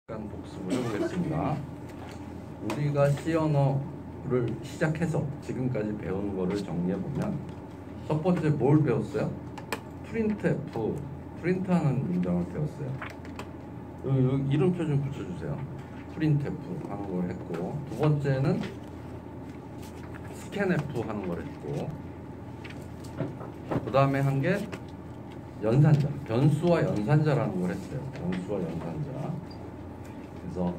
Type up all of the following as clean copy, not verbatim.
잠깐 복습을 해보겠습니다. 우리가 C 언어를 시작해서 지금까지 배운 거를 정리해보면 첫 번째 뭘 배웠어요? 프린트F, 프린트하는 문장을 배웠어요. 여기 이름표 좀 붙여주세요. 프린트F 하는 걸 했고, 두 번째는 스캔F 하는 걸 했고, 그 다음에 한 게 연산자, 변수와 연산자라는 걸 했어요. 변수와 연산자. 그래서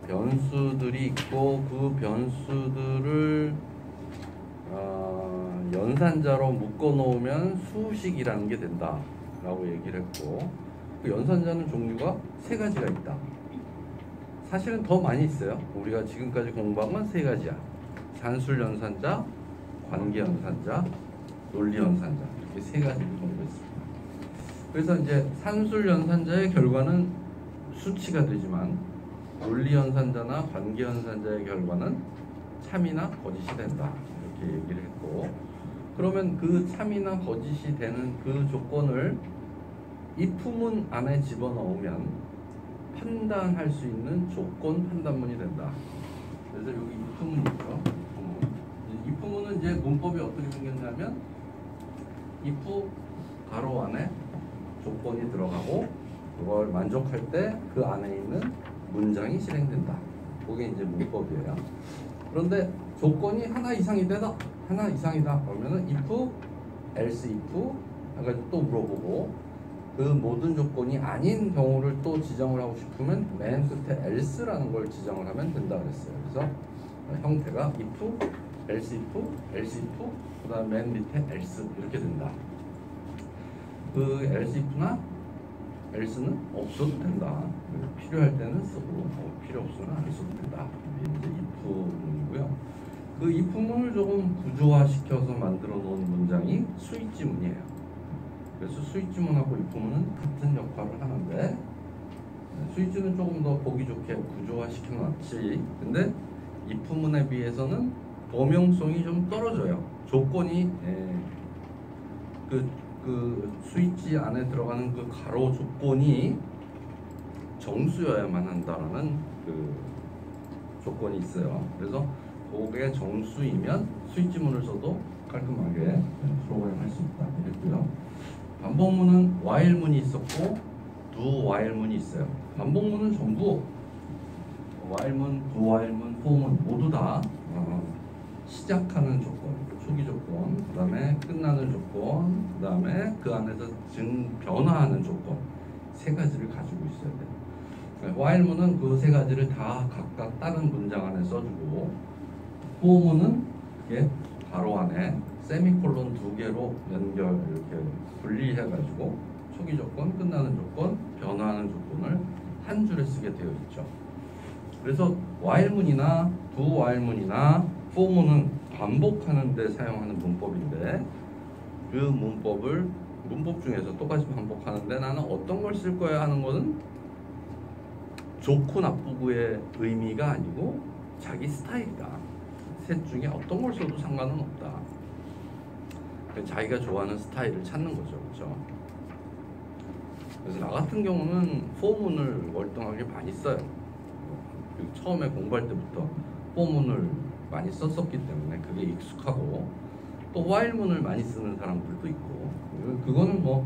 변수들이 있고 그 변수들을 연산자로 묶어 놓으면 수식이라는 게 된다 라고 얘기를 했고, 그 연산자는 종류가 세 가지가 있다. 사실은 더 많이 있어요. 우리가 지금까지 공부한 건 세 가지야. 산술 연산자, 관계 연산자, 논리 연산자, 이렇게 세 가지를 공부했습니다. 그래서 이제 산술 연산자의 결과는 수치가 되지만 논리 연산자나 관계 연산자의 결과는 참이나 거짓이 된다, 이렇게 얘기를 했고, 그러면 그 참이나 거짓이 되는 그 조건을 if문 안에 집어넣으면 판단할 수 있는 조건 판단문이 된다. 그래서 여기 if문이 있죠. if문은 이제 문법이 어떻게 생겼냐면 if 가로 안에 조건이 들어가고 그걸 만족할 때 그 안에 있는 문장이 실행된다. 그게 이제 문법이에요. 그런데 조건이 하나 이상이다, 하나 이상이다 그러면은 if, else if 해가지고 또 물어보고, 그 모든 조건이 아닌 경우를 또 지정을 하고 싶으면 맨 끝에 else라는 걸 지정을 하면 된다 그랬어요. 그래서 형태가 if, else if, else if, 그 다음 맨 밑에 else 이렇게 된다. 그 else if나 else는 없어도 된다. 필요할 때는 쓰고 필요 없으면 안 써도 된다. 이게 이제 if문이고요. 그 if문을 조금 구조화시켜서 만들어 놓은 문장이 스위치문이에요. 그래서 스위치문하고 if문은 같은 역할을 하는데, 스위치는 조금 더 보기 좋게 구조화시켜 놨지, 근데 if문에 비해서는 범용성이 좀 떨어져요. 조건이 그 스위치 안에 들어가는 그 가로 조건이 정수여야만 한다라는 그 조건이 있어요. 그래서 그게 정수이면 스위치문을 써도 깔끔하게 프로그램 할 수 있다 이랬고요. 반복문은 while문이 있었고 do while문이 있어요. 반복문은 전부 while문, do while문, for문 모두 다 시작하는 조건, 초기 조건, 그 다음에 끝나는 조건, 그 다음에 그 안에서 변화하는 조건, 세 가지를 가지고 있어야 돼요. while문은 그 세 가지를 다 각각 다른 문장 안에 써주고, for문은 이게 가로 안에 세미콜론 두 개로 연결 이렇게 분리해가지고 초기 조건, 끝나는 조건, 변화하는 조건을 한 줄에 쓰게 되어 있죠. 그래서 while문이나 do while문이나 for문은 반복하는 데 사용하는 문법인데, 그 문법 중에서 똑같이 반복하는데 나는 어떤 걸 쓸 거야 하는 거는 좋고 나쁘고의 의미가 아니고 자기 스타일이다. 셋 중에 어떤 걸 써도 상관은 없다. 자기가 좋아하는 스타일을 찾는 거죠. 그렇죠? 그래서 나 같은 경우는 for문을 월등하게 많이 써요. 처음에 공부할 때부터 for문을 많이 썼었기 때문에 그게 익숙하고, 또 while문을 많이 쓰는 사람들도 있고, 그거는 뭐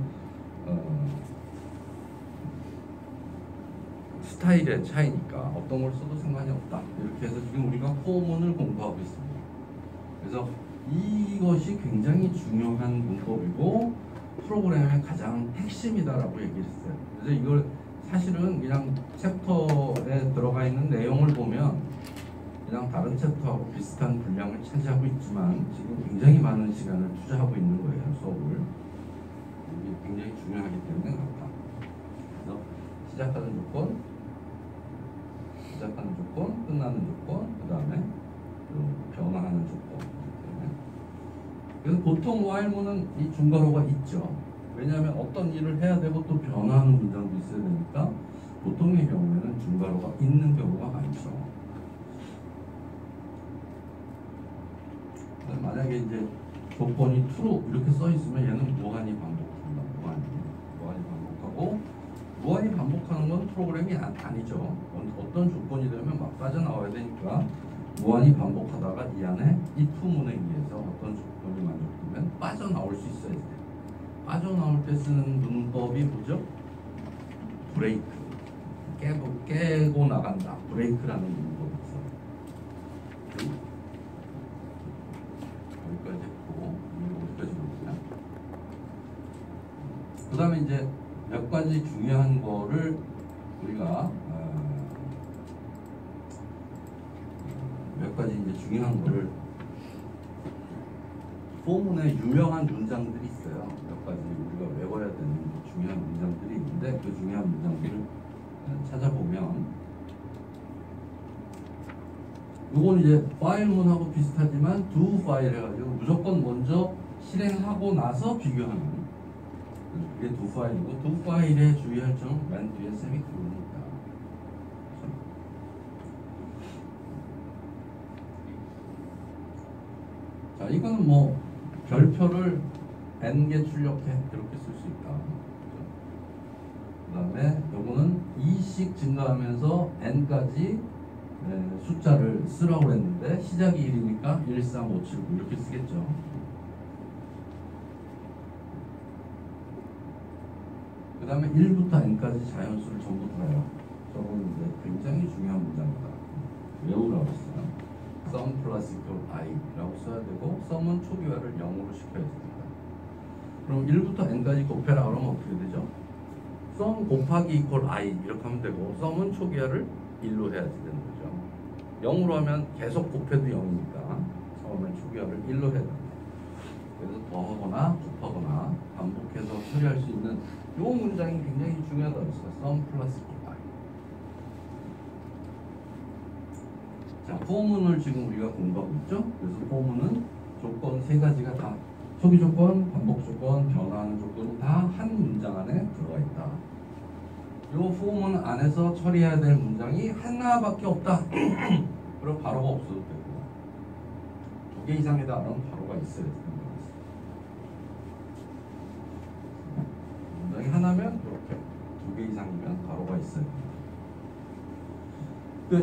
스타일의 차이니까 어떤 걸 써도 상관이 없다. 이렇게 해서 지금 우리가 for문을 공부하고 있습니다. 그래서 이것이 굉장히 중요한 문법이고 프로그램의 가장 핵심이다라고 얘기를 했어요. 그래서 이걸 사실은 그냥 챕터에 들어가 있는 내용을 보면 그냥 다른 챕터하고 비슷한 분량을 차지하고 있지만 지금 굉장히 많은 시간을 투자하고 있는 거예요, 수업을. 이게 굉장히 중요하기 때문에 그렇다. 그래서 시작하는 조건, 끝나는 조건, 그 다음에 변화하는 조건. 그래서 보통 while문은 이 중괄호가 있죠. 왜냐하면 어떤 일을 해야 되고 또 변화하는 문장도 있어야 되니까 보통의 경우에는 중괄호가 있는 경우가 많죠. 만약에 이제 조건이 true 이렇게 써 있으면 얘는 무한히 반복한다. 무한히 반복하고, 무한히 반복하는 건 프로그램이 아니죠. 어떤 조건이 되면 막 빠져나와야 되니까 무한히 반복하다가 이 안에 if문에 의해서 어떤 조건이 만족되면 빠져나올 수 있어야 돼요. 빠져나올 때 쓰는 문법이 뭐죠? 브레이크. 깨고 나간다. 브레이크라는 문법이 있어요. 여기까지 했고, 여기까지 보면. 그 다음에 이제 몇 가지 중요한 거를 우리가 몇 가지 이제 중요한 거를 포문에 유명한 문장들이 있어요. 몇 가지 우리가 외워야 되는 중요한 문장들이 있는데 그 중요한 문장들을 찾아보면 요건 이제 파일문하고 비슷하지만 do 파일 해가지고 무조건 먼저 실행하고 나서 비교하는 그게 do 파일이고 do 파일에 주의할 점 맨 뒤에 세미콜론이 있다. 자, 이거는 뭐 별표를 n개 출력해 이렇게 쓸 수 있다. 그 다음에 요거는 2씩 증가하면서 n까지 숫자를 쓰라고 했는데 시작이 1이니까 1, 3, 5, 7, 9 이렇게 쓰겠죠. 그 다음에 1부터 n까지 자연수를 전부 다요. 저거는 이제 굉장히 중요한 문장이다. 외우라고 했어요. sum plus equal i라고 써야 되고 sum은 초기화를 0으로 시켜야 됩니다. 그럼 1부터 n까지 곱해라 그러면 어떻게 되죠? sum 곱하기 equal i 이렇게 하면 되고 sum은 초기화를 1로 해야지 되는 거죠. 0으로 하면 계속 곱해도 0이니까 처음에 초기화를 1로 해야 됩니다. 그래서 더하거나 곱하거나 반복해서 처리할 수 있는 이 문장이 굉장히 중요하다고 했어요. sum plus equal i. 자, 포문을 지금 우리가 공부하고 있죠. 그래서 포문은 조건 세 가지가 다 초기 조건, 반복 조건, 변화하는 조건이 다 한 문장 안에 들어가 있다. 이 포문 안에서 처리해야 될 문장이 하나밖에 없다. 그럼 바로가 없어도 되고 2개 이상이다. 그럼 바로가 있어야 됩니다. 문장이 하나면 이렇게 2개 이상이면 바로가 있어야 됩니다. 그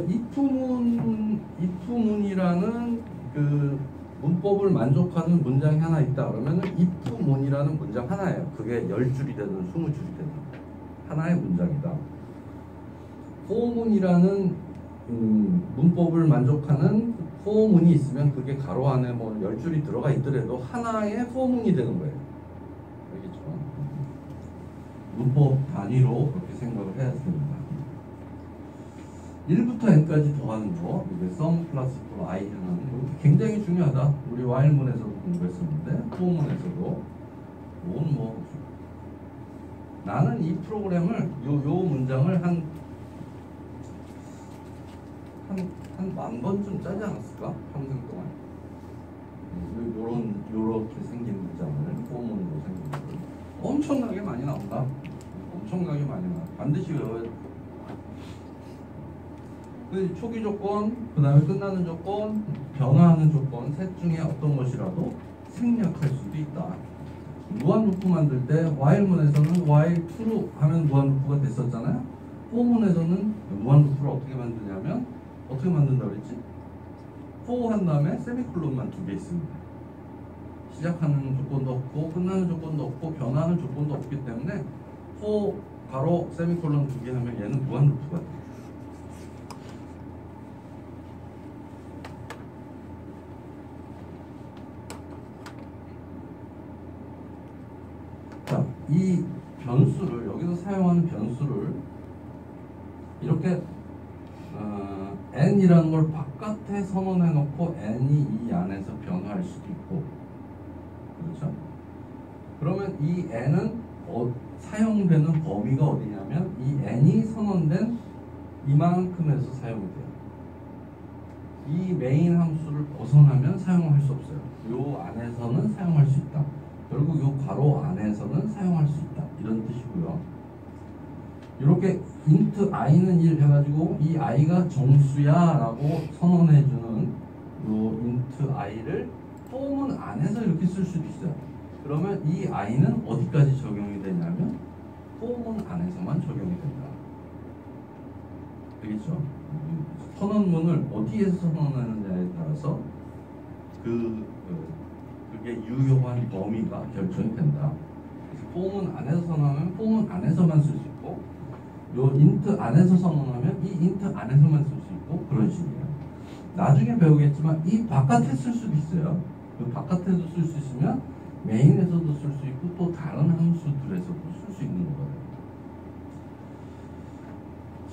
if문이라는 그 문법을 만족하는 문장이 하나 있다 그러면 if문이라는 문장 하나예요. 그게 10줄이 되든 20줄이 되든 하나의 문장이다. for문이라는 문법을 만족하는 for문이 있으면 그게 가로 안에 뭐 10줄이 들어가 있더라도 하나의 for문이 되는 거예요. 알겠죠? 문법 단위로 그렇게 생각을 해야 됩니다. 1부터 n까지 더하는 거, 이게 sum plus equal i 하는 거 굉장히 중요하다. 우리 while문에서도 공부했었는데 for문에서도 이건 뭐 나는 이 프로그램을 요 문장을 한 10,000번쯤 짜지 않았을까? 평생 동안 요렇게 생긴 문장을 for문으로 생긴 걸 엄청나게 많이 나온다. 엄청나게 많이 나와. 반드시 외워야 돼. 그 초기 조건, 그 다음에 끝나는 조건, 변화하는 조건 셋 중에 어떤 것이라도 생략할 수도 있다. 무한루프 만들 때 while문에서는 while true 하면 무한루프가 됐었잖아요. for문에서는 무한루프를 어떻게 만드냐면 어떻게 만든다고 그랬지? for 한 다음에 세미콜론만 2개 있습니다. 시작하는 조건도 없고 끝나는 조건도 없고 변화하는 조건도 없기 때문에 for 가로 세미콜론 2개 하면 얘는 무한루프가 돼요. 이 변수를 여기서 사용하는 변수를 이렇게 n이라는 걸 바깥에 선언해 놓고 n이 이 안에서 변화할 수도 있고 그렇죠? 그러면 이 n은 사용되는 범위가 어디냐면 이 n이 선언된 이만큼에서 사용이 돼요. 이 메인 함수를 벗어나면 사용할 수 없어요. 요 안에서는 사용할 수 있다. 결국 이 괄호 안에서는 사용할 수 있다. 이런 뜻이고요. 이렇게 int i는 1 해가지고 이 i가 정수야 라고 선언해주는 이 int i를 for문 안에서 이렇게 쓸 수도 있어요. 그러면 이 i는 어디까지 적용이 되냐면 for문 안에서만 적용이 된다. 되겠죠? 선언문을 어디에서 선언하느냐에 따라서 그게 유효한 범위가 결정이 된다. 그래서 폼은 안에서 선언하면 폼은 안에서만 쓸 수 있고, 요 인트 안에서 선언하면 이 인트 안에서만 쓸 수 있고, 그런 식이에요. 나중에 배우겠지만 이 바깥에 쓸 수도 있어요. 그 바깥에도 쓸 수 있으면 메인에서도 쓸 수 있고 또 다른 함수들에서도 쓸 수 있는 거예요.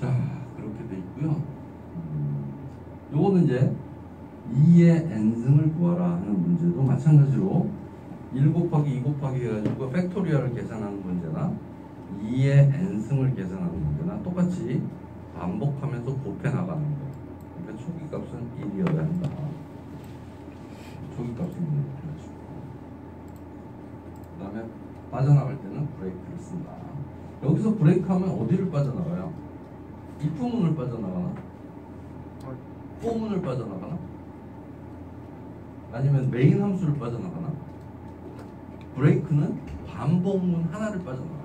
자, 그렇게 돼 있고요. 요거는 이제 2의 n승을 구하라 하는 문제도 마찬가지로 1 곱하기 2 곱하기 해가지고 팩토리얼을 계산하는 문제나 2의 n승을 계산하는 문제나 똑같이 반복하면서 곱해 나가는 거. 그러니까 초기값은 1이어야 한다. 초기값은 1이어야 주고, 그 다음에 빠져나갈 때는 브레이크를 쓴다. 여기서 브레이크 하면 어디를 빠져나가요? if문을 빠져나가나? for문을 빠져나가나? 아니면 메인 함수를 빠져나가나? 브레이크는 반복문 하나를 빠져나가요.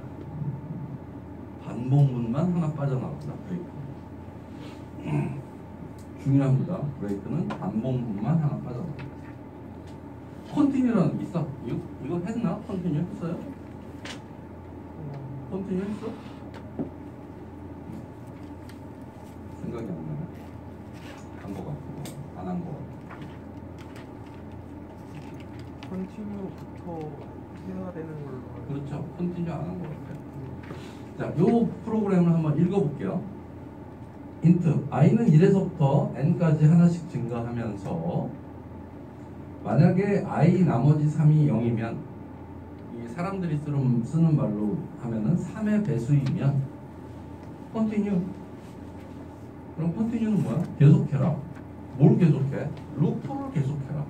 반복문만 하나 빠져나간다. 브레이크 중요합니다. 브레이크는 반복문만 하나 빠져나간다. 컨티뉴라는 게 있어. 이거 했나? 컨티뉴 했어요? 컨티뉴 했어? 생각이 안 나네. 한 거 같고 안 한 거 같고. 컨티뉴부터 해야 되는 걸로. 그렇죠. 컨티뉴 안 한 거 같아요. 자, 요 프로그램을 한번 읽어볼게요. int i는 1에서부터 n까지 하나씩 증가하면서 만약에 i 나머지 3이 0이면 이 사람들이 쓰는 말로 하면은 3의 배수이면 컨티뉴. 그럼 컨티뉴는 뭐야? 계속해라. 뭘 계속해? 루프를 계속해라.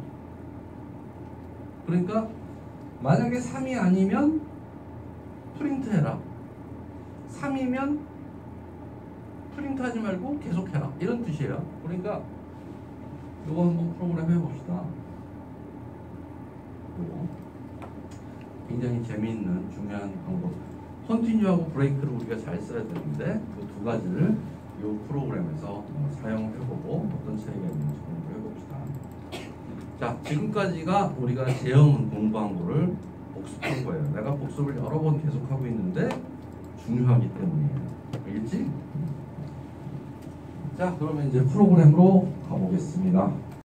그러니까 만약에 3이 아니면 프린트해라. 3이면 프린트하지 말고 계속해라. 이런 뜻이에요. 그러니까 이거 한번 프로그램 해봅시다. 이거 굉장히 재미있는 중요한 방법. 컨티뉴하고 브레이크를 우리가 잘 써야 되는데 그 두 가지를 이 프로그램에서 사용해보고 어떤 차이가 있는지 공부해봅시다. 자, 지금까지가 우리가 제어문 공부한 거를 복습한 거예요. 내가 복습을 여러 번 계속하고 있는데 중요하기 때문이에요. 알겠지? 자, 그러면 이제 프로그램으로 가보겠습니다.